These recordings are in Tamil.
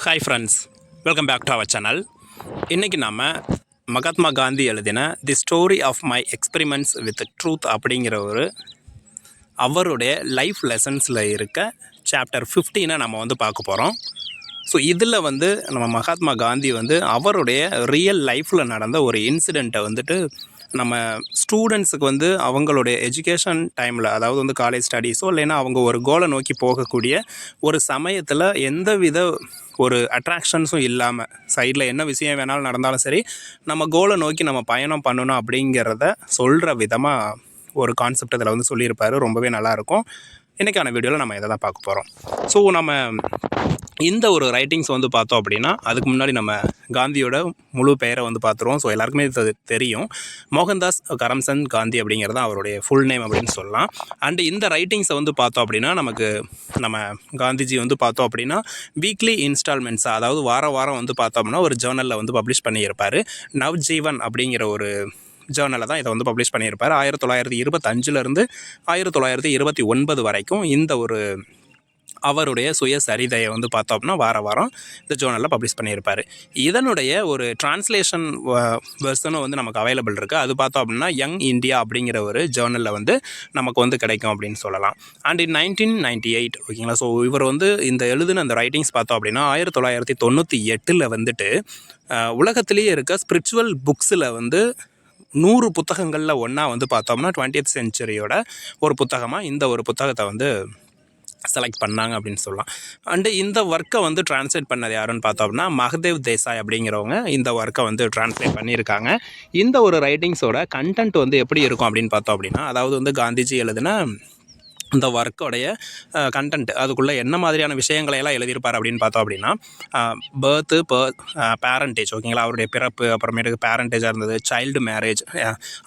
Hi friends, welcome back to our channel. இன்றைக்கி நம்ம மகாத்மா காந்தி எழுதின the story of my experiments with truth அப்படிங்கிற அவருடைய லைஃப் லெசன்ஸில் இருக்க சாப்டர் 15 நம்ம பார்க்க போகிறோம். ஸோ இதில் நம்ம மகாத்மா காந்தி அவருடைய ரியல் லைஃப்பில் நடந்த ஒரு இன்சிடெண்ட்டை நம்ம ஸ்டூடெண்ட்ஸுக்கு அவங்களுடைய எஜுகேஷன் டைமில், அதாவது காலேஜ் ஸ்டடீஸோ இல்லைன்னா அவங்க ஒரு கோலை நோக்கி போகக்கூடிய ஒரு சமயத்தில் எந்தவித ஒரு அட்ராக்ஷன்ஸும் இல்லாமல் சைடில் என்ன விஷயம் வேணாலும் நடந்தாலும் சரி, நம்ம கோலை நோக்கி நம்ம பயணம் பண்ணணும் அப்படிங்கிறத சொல்கிற விதமாக ஒரு கான்செப்ட் அதில் சொல்லியிருப்பார். ரொம்பவே நல்லாயிருக்கும். இன்றைக்கான வீடியோவில் நம்ம இதை தான் பார்க்க போகிறோம். ஸோ நம்ம இந்த ஒரு ரைட்டிங்ஸ் பார்த்தோம் அப்படின்னா, அதுக்கு முன்னாடி நம்ம காந்தியோட முழு பெயரை பார்த்துருவோம். ஸோ எல்லாருக்குமே இது தெரியும். மோகன்தாஸ் கரம்சந்த் காந்தி அப்படிங்கிறது அவருடைய ஃபுல் நேம் அப்படின்னு சொல்லலாம். அண்டு இந்த ரைட்டிங்ஸை பார்த்தோம் அப்படின்னா, நம்ம காந்திஜி பார்த்தோம் அப்படின்னா வீக்லி இன்ஸ்டால்மெண்ட்ஸாக, அதாவது வாரம் பார்த்தோம் அப்படின்னா ஒரு ஜேர்னலில் பப்ளிஷ் பண்ணியிருப்பார். நவ்ஜீவன் அப்படிங்கிற ஒரு ஜேர்னலில் தான் இதை பப்ளிஷ் பண்ணியிருப்பார். 1925 1929 வரைக்கும் இந்த ஒரு அவருடைய சுயசரிதையை பார்த்தோம் அப்படின்னா வாரம் இந்த ஜேர்னலில் பப்ளிஷ் பண்ணியிருப்பார். இதனுடைய ஒரு டிரான்ஸ்லேஷன் வெர்ஷனும் நமக்கு அவைலபிள் இருக்குது. அது பார்த்தோம் அப்படின்னா யங் இந்தியா அப்படிங்கிற ஒரு ஜேர்னலில் நமக்கு கிடைக்கும் அப்படின்னு சொல்லலாம். அண்ட் இன் 1998 ஓகேங்களா. ஸோ இவர் இந்த எழுதின அந்த ரைட்டிங்ஸ் பார்த்தோம் அப்படின்னா 1998 உலகத்திலேயே இருக்க ஸ்பிரிச்சுவல் புக்ஸில் 100 புத்தகங்களில் ஒன்றா பார்த்தோம்னா 20th செஞ்சுரியோட ஒரு புத்தகமாக இந்த ஒரு புத்தகத்தை செலக்ட் பண்ணாங்க அப்படின்னு சொல்லலாம். அண்டு இந்த ஒர்க்கை டிரான்ஸ்லேட் பண்ணது யாருன்னு பார்த்தோம் அப்படின்னா மகதேவ் தேசாய் அப்படிங்கிறவங்க இந்த ஒர்க்கை டிரான்ஸ்லேட் பண்ணியிருக்காங்க. இந்த ஒரு ரைட்டிங்ஸோட கண்டென்ட் எப்படி இருக்கும் அப்படின்னு பார்த்தோம் அப்படின்னா, அதாவது காந்திஜி எழுதின இந்த ஒர்க்கோடைய கண்டென்ட், அதுக்குள்ளே என்ன மாதிரியான விஷயங்களையெல்லாம் எழுதியிருப்பார் அப்படின்னு பார்த்தோம் அப்படின்னா, பர்த்து, பேரண்டேஜ் ஓகேங்களா, அவருடைய பிறப்பு, அப்புறமேட்டுக்கு பேரண்டேஜாக இருந்தது, சைல்டு மேரேஜ்,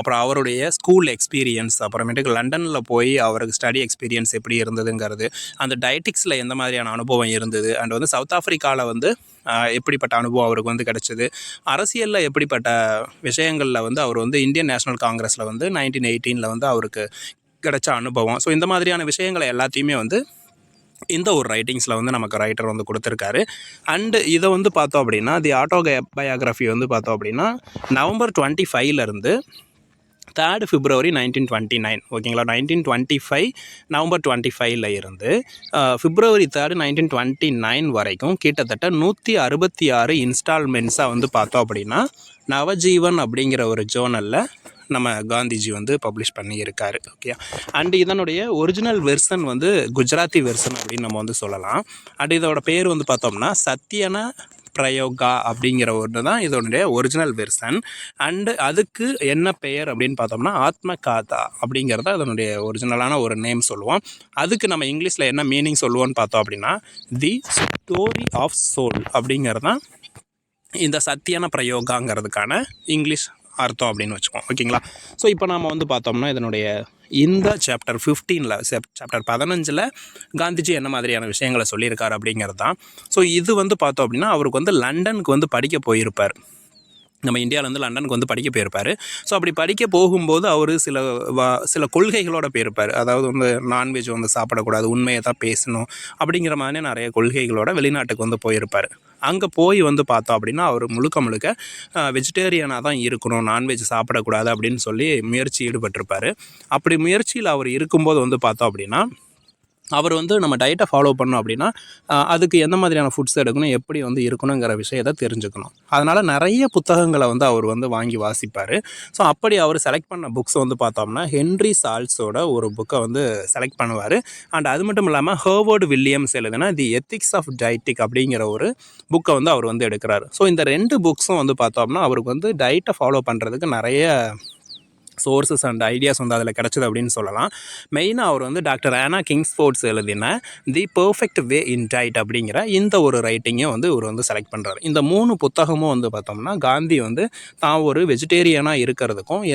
அப்புறம் அவருடைய ஸ்கூல் எக்ஸ்பீரியன்ஸ், அப்புறமேட்டுக்கு லண்டனில் போய் அவருக்கு ஸ்டடி எக்ஸ்பீரியன்ஸ் எப்படி இருந்ததுங்கிறது, அந்த டயட்டிக்ஸில் எந்த மாதிரியான அனுபவம் இருந்தது, அண்ட் சவுத் ஆஃப்ரிக்காவில் எப்படிப்பட்ட அனுபவம் அவருக்கு கிடச்சிது, அரசியலில் எப்படிப்பட்ட விஷயங்களில் அவர் இந்தியன் நேஷனல் காங்கிரஸில் 1918 அவருக்கு கிடைச்ச அனுபவம். ஸோ இந்த மாதிரியான விஷயங்களை எல்லாத்தையுமே இந்த ஒரு ரைட்டிங்ஸில் நமக்கு ரைட்டர் கொடுத்துருக்காரு. அண்டு இதை பார்த்தோம் அப்படின்னா தி ஆட்டோபயோகிராஃபி பார்த்தோம் அப்படின்னா நவம்பர் 25 3 February 1929 ஓகேங்களா. 1925 நவம்பர் 25 இருந்து February 3 1929 வரைக்கும் கிட்டத்தட்ட 166 இன்ஸ்டால்மெண்ட்ஸாக பார்த்தோம் அப்படின்னா நவஜீவன் அப்படிங்கிற ஒரு ஜேர்னலில் நம்ம காந்திஜி பப்ளிஷ் பண்ணியிருக்காரு. ஓகே. அண்டு இதனுடைய ஒரிஜினல் வெர்ஷன் குஜராத்தி வெர்ஷன் அப்படின்னு நம்ம சொல்லலாம். அண்டு இதோட பேர் பார்த்தோம்னா சத்யன பிரயோகா அப்படிங்கிற ஒன்று தான் இதனுடைய ஒரிஜினல் வெர்ஷன். அண்டு அதுக்கு என்ன பெயர் அப்படின்னு பார்த்தோம்னா ஆத்மகாதா அப்படிங்கிறத அதனுடைய ஒரிஜினலான ஒரு நேம் சொல்லுவோம். அதுக்கு நம்ம இங்கிலீஷில் என்ன மீனிங் சொல்லுவோன்னு பார்த்தோம் அப்படின்னா தி ஸ்டோரி ஆஃப் சோல் அப்படிங்கிறது தான் இந்த சத்யன பிரயோகாங்கிறதுக்கான இங்கிலீஷ் அர்த்தம் அப்படின்னு வச்சுக்கோம். ஓகேங்களா. ஸோ இப்போ நாம் பார்த்தோம்னா இதனுடைய இந்த சாப்டர் 15 காந்திஜி என்ன மாதிரியான விஷயங்களை சொல்லியிருக்காரு அப்படிங்கிறது தான். ஸோ இது பார்த்தோம் அப்படின்னா அவருக்கு லண்டனுக்கு படிக்க போயிருப்பார். நம்ம இந்தியாவிலேருந்து லண்டனுக்கு படிக்க போயிருப்பார். ஸோ அப்படி படிக்க போகும்போது அவர் சில கொள்கைகளோடு போயிருப்பார். அதாவது நான்வெஜ் சாப்பிடக்கூடாது, உண்மையை தான் பேசணும் அப்படிங்கிற மாதிரி நிறைய கொள்கைகளோட வெளிநாட்டுக்கு போயிருப்பார். அங்கே போய் பார்த்தோம் அப்படின்னா அவர் முழுக்க வெஜிடேரியனாக தான் இருக்கணும், நான்வெஜ் சாப்பிடக்கூடாது அப்படின்னு சொல்லி முயற்சி ஈடுபட்டிருப்பார். அப்படி முயற்சியில் அவர் இருக்கும்போது பார்த்தோம் அப்படின்னா அவர் நம்ம டயட்டை ஃபாலோ பண்ணோம் அப்படின்னா அதுக்கு எந்த மாதிரியான ஃபுட்ஸ் எடுக்கணும், எப்படி இருக்கணுங்கிற விஷயத்தை தெரிஞ்சுக்கணும். அதனால் நிறைய புத்தகங்களை அவர் வாங்கி வாசிப்பார். ஸோ அப்படி அவர் செலக்ட் பண்ண புக்ஸ் பார்த்தோம்னா ஹென்ரி சால்ஸோட ஒரு புக்கை செலக்ட் பண்ணுவார். அண்ட் அது மட்டும் இல்லாமல் ஹர்வர்ட் வில்லியம்ஸ் எழுதின தி எத்திக்ஸ் ஆஃப் டயட்டிக் அப்படிங்கிற ஒரு புக்கை அவர் எடுக்கிறார். ஸோ இந்த 2 புக்ஸும் பார்த்தோம்னா அவருக்கு டயட்டை ஃபாலோ பண்ணுறதுக்கு நிறைய சோர்ஸஸ் அண்ட் ஐடியாஸ் அதில் கிடச்சிது அப்படின்னு சொல்லலாம். மெயினாக அவர் டாக்டர் ஆனா கிங்ஸ்ஃபோர்ட்ஸ் எழுதின தி பர்ஃபெக்ட் வே இன் டயட் அப்படிங்கிற இந்த ஒரு ரைட்டிங்கை இவர் செலக்ட் பண்ணுறாரு. இந்த 3 புத்தகமும் பார்த்தோம்னா காந்தி தான் ஒரு வெஜிடேரியனாக இருக்கிறதுக்கும்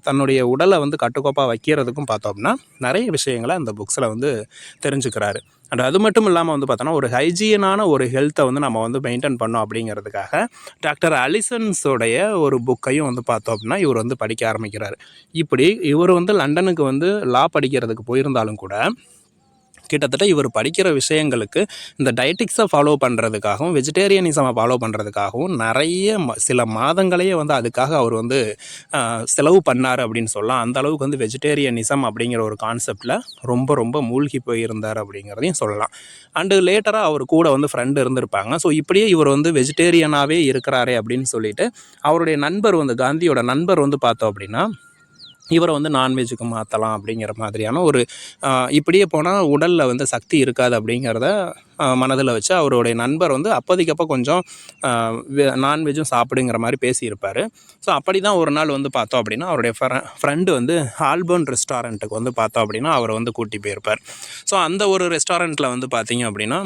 தன்னுடைய உடலை கட்டுக்கோப்பாக வைக்கிறதுக்கும் பார்த்தோம்னா நிறைய விஷயங்களை அந்த புக்ஸில் தெரிஞ்சுக்கிறாரு. அண்ட் அது மட்டும் இல்லாமல் பார்த்தோன்னா ஒரு ஹைஜீனான ஒரு ஹெல்த்தை நம்ம மெயின்டைன் பண்ணோம் அப்படிங்கிறதுக்காக டாக்டர் அலிசன்ஸோடைய ஒரு புக்கையும் பார்த்தோம் அப்படின்னா இவர் படிக்க ஆரம்பிக்கிறார். இப்படி இவர் லண்டனுக்கு லா படிக்கிறதுக்கு போயிருந்தாலும் கூட கிட்டத்தட்ட இவர் படிக்கிற விஷயங்களுக்கு இந்த டயட்டிக்ஸை ஃபாலோ பண்ணுறதுக்காகவும் வெஜிடேரியனிசமை ஃபாலோ பண்ணுறதுக்காகவும் நிறைய சில மாதங்களையே வந்து அதுக்காக அவர் வந்து செலவு பண்ணார் அப்படின்னு சொல்லலாம். அந்த அளவுக்கு வந்து வெஜிடேரியனிசம் அப்படிங்கிற ஒரு கான்செப்டில் ரொம்ப ரொம்ப மூழ்கி போயிருந்தார் அப்படிங்கிறதையும் சொல்லலாம். அண்டு லேட்டராக அவர் கூட வந்து ஃப்ரெண்டு இருந்திருப்பாங்க. ஸோ இப்படியே இவர் வந்து வெஜிடேரியனாகவே இருக்கிறாரே அப்படின்னு சொல்லிட்டு அவருடைய நண்பர் வந்து காந்தியோட நண்பர் வந்து பார்த்தோம் அப்படின்னா இவரை வந்து நான்வெஜ்ஜுக்கு மாற்றலாம் அப்படிங்கிற மாதிரியான ஒரு இப்படியே போனால் உடலில் வந்து சக்தி இருக்காது அப்படிங்கிறத மனதில் வச்சு அவருடைய நண்பர் வந்து அப்போதைக்கப்போ கொஞ்சம் நான்வெஜ்ஜும் சாப்பிடுங்கிற மாதிரி பேசியிருப்பார். ஸோ அப்படி தான் ஒரு நாள் வந்து பார்த்தோம் அப்படின்னா அவருடைய ஃப்ரெண்டு வந்து ஆல்பர்ன் ரெஸ்டாரண்ட்டுக்கு வந்து பார்த்தோம் அப்படின்னா அவரை வந்து கூட்டி போயிருப்பார். ஸோ அந்த ஒரு ரெஸ்டாரண்ட்டில் வந்து பார்த்திங்க அப்படின்னா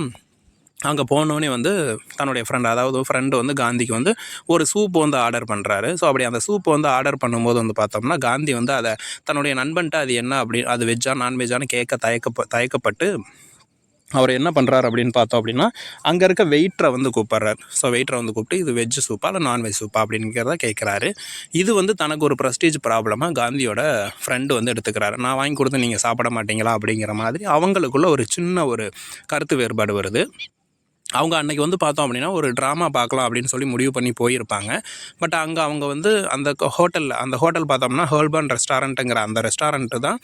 அங்கே போனோடனே வந்து தன்னுடைய ஃப்ரெண்டு வந்து காந்திக்கு வந்து ஒரு சூப் வந்து ஆர்டர் பண்ணுறாரு. ஸோ அப்படி அந்த சூப் வந்து ஆர்டர் பண்ணும்போது வந்து பார்த்தோம்னா காந்தி வந்து அதை தன்னுடைய நண்பன்ட்ட அது என்ன அப்படி அது வெஜ்ஜா நான்வெஜ்ஜான்னு கேட்க தயக்கப்பட்டு அவர் என்ன பண்ணுறாரு அப்படின்னு பார்த்தோம் அப்படின்னா அங்கே இருக்க வெயிட்டரை வந்து கூப்பிட்றாரு. ஸோ வெயிட்டரை வந்து கூப்பிட்டு இது வெஜ் சூப்பா இல்லை நான்வெஜ் சூப்பா அப்படிங்கிறத கேட்குறாரு. இது வந்து தனக்கு ஒரு ப்ரெஸ்டீஜ் ப்ராப்ளமாக காந்தியோட ஃப்ரெண்டு வந்து எடுத்துக்கிறாரு. நான் வாங்கி கொடுத்து நீங்கள் சாப்பிட மாட்டீங்களா அப்படிங்கிற மாதிரி அவங்களுக்குள்ள ஒரு சின்ன ஒரு கருத்து வேறுபாடு வருது. அவங்க அன்றைக்கி வந்து பார்த்தோம் அப்படின்னா ஒரு ட்ராமா பார்க்கலாம் அப்படின்னு சொல்லி முடிவு பண்ணி போயிருப்பாங்க. பட் அங்கே அவங்க வந்து அந்த ஹோட்டல் பார்த்தோம்னா ஹர்பன் ரெஸ்டாரண்ட்டுங்கிற அந்த ரெஸ்டாரண்ட்டு தான்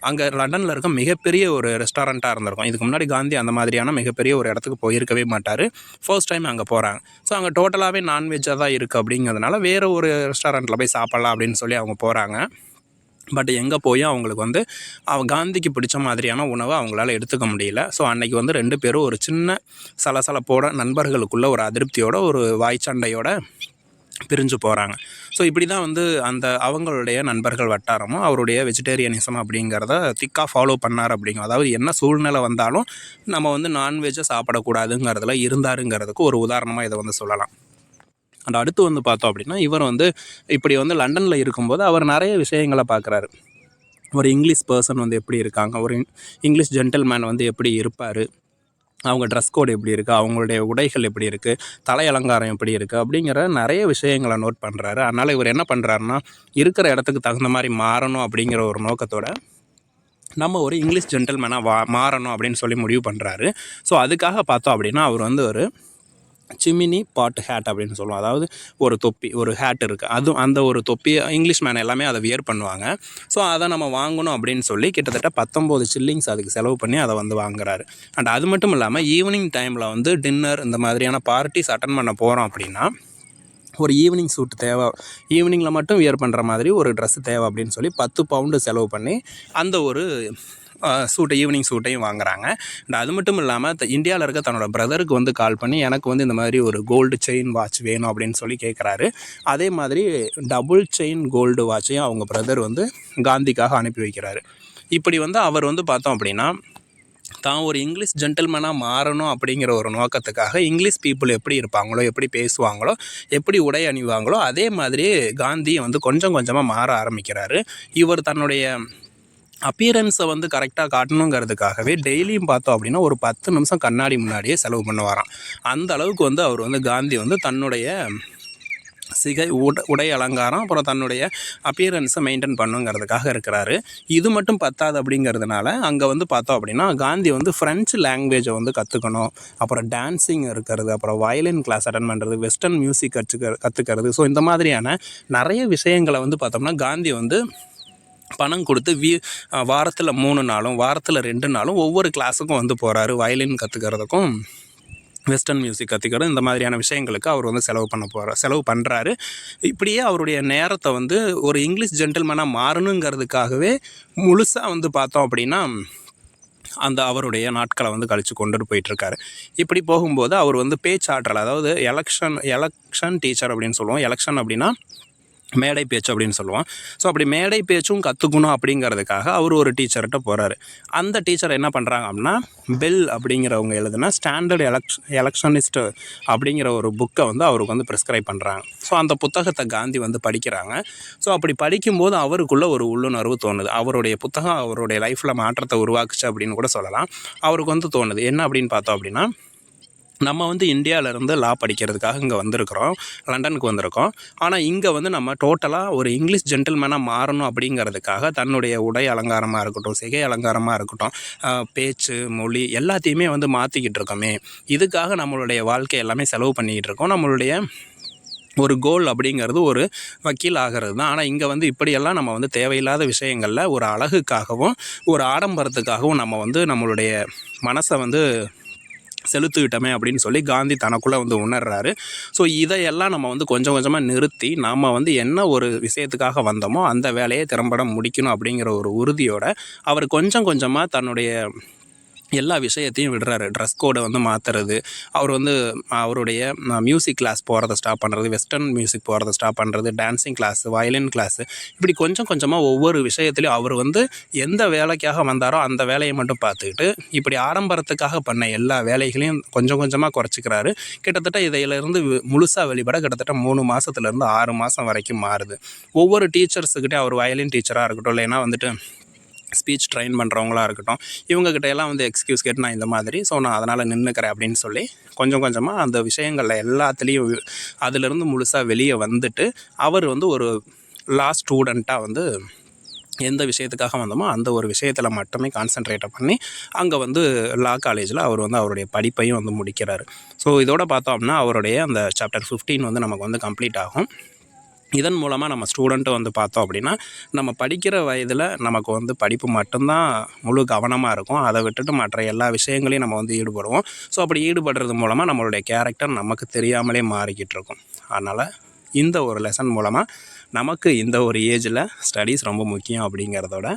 அங்கே லண்டனில் இருக்க மிகப்பெரிய ஒரு ரெஸ்டாரண்ட்டாக இருந்திருக்கும். இதுக்கு முன்னாடி காந்தி அந்த மாதிரியான மிகப்பெரிய ஒரு இடத்துக்கு போயிருக்கவே மாட்டார். ஃபர்ஸ்ட் டைம் அங்கே போகிறாங்க. ஸோ அங்கே டோட்டலாகவே நான்வெஜ்ஜாக தான் இருக்குது அப்படிங்கிறதுனால வேறு ஒரு ரெஸ்டாரண்ட்டில் போய் சாப்பிட்லாம் அப்படின்னு சொல்லி அவங்க போகிறாங்க. பட் எங்கே போய் அவங்களுக்கு வந்து காந்திக்கு பிடிச்ச மாதிரியான உணவை அவங்களால எடுத்துக்க முடியல. ஸோ அன்றைக்கி வந்து 2 பேரும் ஒரு சின்ன சலசலப்போட நண்பர்களுக்குள்ள ஒரு அதிருப்தியோட ஒரு வாய்ச்சண்டையோட பிரிஞ்சு போகிறாங்க. ஸோ இப்படி தான் வந்து அந்த அவங்களுடைய நண்பர்கள் வட்டாரமும் அவருடைய வெஜிடேரியனிசம் அப்படிங்கிறத திக்காக ஃபாலோ பண்ணார் அப்படிங்க. அதாவது என்ன சூழ்நிலை வந்தாலும் நம்ம வந்து நான்வெஜ்ஜை சாப்பிடக்கூடாதுங்கிறதுல இருந்தாருங்கிறதுக்கு ஒரு உதாரணமாக இதை வந்து சொல்லலாம். அண்ட் அடுத்து வந்து பார்த்தோம் அப்படின்னா இவர் வந்து இப்படி வந்து லண்டனில் இருக்கும்போது அவர் நிறைய விஷயங்களை பார்க்குறாரு. ஒரு இங்கிலீஷ் பர்சன் வந்து எப்படி இருக்காங்க, ஒரு இங்கிலீஷ் ஜென்டில்மேன் வந்து எப்படி இருப்பார், அவங்க ட்ரெஸ் கோடு எப்படி இருக்குது, அவங்களுடைய உடைகள் எப்படி இருக்குது, தலை அலங்காரம் எப்படி இருக்குது அப்படிங்கிற நிறைய விஷயங்களை நோட் பண்ணுறாரு. அதனால் இவர் என்ன பண்ணுறாருன்னா இருக்கிற இடத்துக்கு தகுந்த மாதிரி மாறணும் அப்படிங்கிற ஒரு நோக்கத்தோட நம்ம ஒரு இங்கிலீஷ் ஜென்டில்மேனாக மாறணும் அப்படின்னு சொல்லி முடிவு பண்ணுறாரு. ஸோ அதுக்காக பார்த்தோம் அப்படின்னா அவர் வந்து ஒரு சிமினி பாட் ஹேட் அப்படின்னு சொல்லுவோம். அதாவது ஒரு தொப்பி, ஒரு ஹேட் இருக்குது. அதுவும் அந்த ஒரு தொப்பி இங்கிலீஷ் மேன் எல்லாமே அதை வியர் பண்ணுவாங்க. ஸோ அதை நம்ம வாங்கணும் அப்படின்னு சொல்லி கிட்டத்தட்ட 19 சில்லிங்ஸ் அதுக்கு செலவு பண்ணி அதை வந்து வாங்குறாரு. அண்ட் அது மட்டும் இல்லாமல் ஈவினிங் டைமில் வந்து டின்னர் இந்த மாதிரியான பார்ட்டிஸ் அட்டன் பண்ண போகிறோம் அப்படின்னா ஒரு ஈவினிங் சூட் தேவை, ஈவினிங்கில் மட்டும் வியர் பண்ணுற மாதிரி ஒரு ட்ரெஸ்ஸு தேவை அப்படின்னு சொல்லி 10 பவுண்டு செலவு பண்ணி அந்த ஒரு ஈவினிங் சூட்டையும் வாங்குறாங்க. அண்ட் அது மட்டும் இல்லாமல் இந்தியாவில் இருக்க தன்னோட பிரதருக்கு வந்து கால் பண்ணி எனக்கு வந்து இந்த மாதிரி ஒரு கோல்டு செயின் வாட்ச் வேணும் அப்படின்னு சொல்லி கேட்குறாரு. அதே மாதிரி டபுள் செயின் கோல்டு வாட்சையும் அவங்க பிரதர் வந்து காந்திக்காக அனுப்பி வைக்கிறாரு. இப்படி வந்து அவர் வந்து பார்த்தோம் அப்படின்னா தான் ஒரு இங்கிலீஷ் ஜென்டில்மேனாக மாறணும் அப்படிங்கிற ஒரு நோக்கத்துக்காக இங்கிலீஷ் பீப்புள் எப்படி இருப்பாங்களோ, எப்படி பேசுவாங்களோ, எப்படி உடை அணிவாங்களோ அதே மாதிரி காந்தியை வந்து கொஞ்சம் கொஞ்சமாக மாற ஆரம்பிக்கிறாரு. இவர் தன்னுடைய அப்பியரன்ஸை வந்து கரெக்டாக காட்டணுங்கிறதுக்காகவே டெய்லியும் பார்த்தோம் அப்படின்னா ஒரு 10 நிமிஷம் கண்ணாடி முன்னாடியே செலவு பண்ணுவாராம். அந்த அளவுக்கு வந்து அவர் வந்து காந்தி வந்து தன்னுடைய உடை அலங்காரம் அப்புறம் தன்னுடைய அப்பியரன்ஸை மெயின்டைன் பண்ணுங்கிறதுக்காக இருக்கிறாரு. இது மட்டும் பத்தாது அப்படிங்கிறதுனால அங்கே வந்து பார்த்தோம் அப்படின்னா காந்தி வந்து ஃப்ரெஞ்சு லாங்குவேஜை வந்து கற்றுக்கணும், அப்புறம் டான்ஸிங் இருக்கிறது, அப்புறம் வயலின் கிளாஸ் அட்டன் பண்ணுறது, வெஸ்டர்ன் மியூசிக் கற்றுக்கிறது. ஸோ இந்த மாதிரியான நிறைய விஷயங்களை வந்து பார்த்தோம்னா காந்தி வந்து பணம் கொடுத்து வாரத்தில் 3 நாளும் வாரத்தில் 2 நாளும் ஒவ்வொரு கிளாஸுக்கும் வந்து போகிறாரு. வயலின் கற்றுக்கிறதுக்கும் வெஸ்டர்ன் மியூசிக் கற்றுக்கிறது இந்த மாதிரியான விஷயங்களுக்கு அவர் வந்து செலவு பண்ணுறாரு. இப்படியே அவருடைய நேரத்தை வந்து ஒரு இங்கிலீஷ் ஜென்டில்மேனாக மாறணுங்கிறதுக்காகவே முழுசாக வந்து பார்த்தோம் அப்படின்னா அந்த அவருடைய நாட்களை வந்து கழித்து கொண்டுட்டு போயிட்டுருக்காரு. இப்படி போகும்போது அவர் வந்து பேச்சாற்றல், அதாவது எலெக்ஷன் டீச்சர் அப்படின்னு சொல்லுவோம். எலெக்ஷன் அப்படின்னா மேடை பேச்சு அப்படின்னு சொல்லுவோம். ஸோ அப்படி மேடை பேச்சும் கற்றுக்கணும் அப்படிங்கிறதுக்காக அவர் ஒரு டீச்சர்கிட்ட போகிறாரு. அந்த டீச்சர் என்ன பண்ணுறாங்க அப்படின்னா பெல் அப்படிங்கிறவங்க எழுதுனா ஸ்டாண்டர்ட் எலெக்ஷனிஸ்ட் அப்படிங்கிற ஒரு புக்கை வந்து அவருக்கு வந்து ப்ரிஸ்கிரைப் பண்ணுறாங்க. ஸோ அந்த புத்தகத்தை காந்தி வந்து படிக்கிறாங்க. ஸோ அப்படி படிக்கும்போது அவருக்குள்ளே ஒரு உள்ளுணர்வு தோணுது. அவருடைய புத்தகம் அவருடைய லைஃப்பில் மாற்றத்தை உருவாக்குச்சு அப்படின்னு கூட சொல்லலாம். அவருக்கு வந்து தோணுது என்ன அப்படின்னு பார்த்தோம் அப்படின்னா நம்ம வந்து இந்தியாவிலேருந்து லா படிக்கிறதுக்காக இங்கே வந்திருக்கிறோம், லண்டனுக்கு வந்திருக்கோம். ஆனால் இங்கே வந்து நம்ம டோட்டலாக ஒரு இங்கிலீஷ் ஜென்டில்மேனாக மாறணும் அப்படிங்கிறதுக்காக தன்னுடைய உடை அலங்காரமாக இருக்கட்டும், சிகை அலங்காரமாக இருக்கட்டும், பேச்சு, மொழி எல்லாத்தையுமே வந்து மாற்றிக்கிட்டு இருக்கோமே. இதுக்காக நம்மளுடைய வாழ்க்கை எல்லாமே செலவு பண்ணிக்கிட்டு இருக்கோம். நம்மளுடைய ஒரு கோல் அப்படிங்கிறது ஒரு வக்கீல் ஆகிறது தான். ஆனால் இங்கே வந்து இப்படியெல்லாம் நம்ம வந்து தேவையில்லாத விஷயங்களில் ஒரு அழகுக்காகவும் ஒரு ஆடம்பரத்துக்காகவும் நம்ம வந்து நம்மளுடைய மனசை வந்து செலுத்திக்கிட்டோமே அப்படின்னு சொல்லி காந்தி தனக்குள்ளே வந்து உணர்றாரு. ஸோ இதையெல்லாம் நம்ம வந்து கொஞ்சம் கொஞ்சமாக நிறுத்தி நாம் வந்து என்ன ஒரு விஷயத்துக்காக வந்தோமோ அந்த வேலையை திறம்பட முடிக்கணும் அப்படிங்கிற ஒரு உறுதியோட அவர் கொஞ்சம் கொஞ்சமாக தன்னுடைய எல்லா விஷயத்தையும் விடுறாரு. ட்ரெஸ் கோடை வந்து மாற்றுறது, அவர் வந்து அவருடைய மியூசிக் கிளாஸ் போகிறத ஸ்டாப் பண்ணுறது, வெஸ்டர்ன் மியூசிக் போகிறத ஸ்டாப் பண்ணுறது, டான்ஸிங் கிளாஸு, வயலின் கிளாஸு, இப்படி கொஞ்சம் கொஞ்சமாக ஒவ்வொரு விஷயத்துலையும் அவர் வந்து எந்த வேலைக்காக வந்தாரோ அந்த வேலையை மட்டும் பார்த்துக்கிட்டு இப்படி ஆடம்பரத்துக்காக பண்ண எல்லா வேலைகளையும் கொஞ்சம் கொஞ்சமாக குறைச்சிக்கிறாரு. கிட்டத்தட்ட இதிலிருந்து முழுசாக வெளிப்பட கிட்டத்தட்ட 3 மாதத்துலேருந்து 6 மாதம் வரைக்கும் மாறுது. ஒவ்வொரு டீச்சர்ஸுக்கிட்டே அவர் வயலின் டீச்சராக இருக்கட்டும், இல்லைன்னா வந்துட்டு ஸ்பீச் ட்ரெயின் பண்ணுறவங்களா இருக்கட்டும், இவங்ககிட்ட எல்லாம் வந்து எக்ஸ்கியூஸ் கேட்டு நான் இந்த மாதிரி நான் அதனால் நின்றுக்கிறேன் அப்படின்னு சொல்லி கொஞ்சம் கொஞ்சமாக அந்த விஷயங்களில் எல்லாத்துலேயும் அதிலிருந்து முழுசாக வெளியே வந்துட்டு அவர் வந்து ஒரு லா ஸ்டூடெண்ட்டாக வந்து எந்த விஷயத்துக்காக வந்தோமோ அந்த ஒரு விஷயத்தில் மட்டுமே கான்சென்ட்ரேட்டை பண்ணி அங்கே வந்து லா காலேஜில் அவர் வந்து அவருடைய படிப்பையும் வந்து முடிக்கிறார். ஸோ இதோட பார்த்தோம் அப்படின்னா அவருடைய அந்த சாப்டர் 15 வந்து நமக்கு வந்து கம்ப்ளீட் ஆகும். இதன் மூலமாக நம்ம ஸ்டூடெண்ட்டை வந்து பார்த்தோம் அப்படின்னா நம்ம படிக்கிற வயதில் நமக்கு வந்து படிப்பு மட்டும்தான் முழு கவனமாக இருக்கும். அதை விட்டுட்டு மற்ற எல்லா விஷயங்களையும் நம்ம வந்து ஈடுபடுவோம். ஸோ அப்படி ஈடுபடுறது மூலமாக நம்மளுடைய கேரக்டர் நமக்கு தெரியாமலே மாறிக்கிட்டு இருக்கும். அதனால் இந்த ஒரு லெசன் மூலமாக நமக்கு இந்த ஒரு ஏஜில் ஸ்டடீஸ் ரொம்ப முக்கியம் அப்படிங்கிறதோட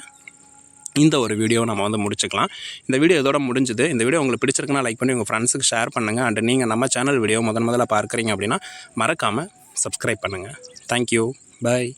இந்த ஒரு வீடியோ நம்ம வந்து முடிச்சுக்கலாம். இந்த வீடியோ இதோட முடிஞ்சுது. இந்த வீடியோ உங்களுக்கு பிடிச்சிருக்குன்னா லைக் பண்ணி உங்கள் ஃப்ரெண்ட்ஸுக்கு ஷேர் பண்ணுங்கள். அண்ட் நீங்கள் நம்ம சேனல் வீடியோ முதல்ல பார்க்குறீங்க அப்படின்னா மறக்காமல் சப்ஸ்கிரைப் பண்ணுங்கள். தேங்க்யூ. பாய்.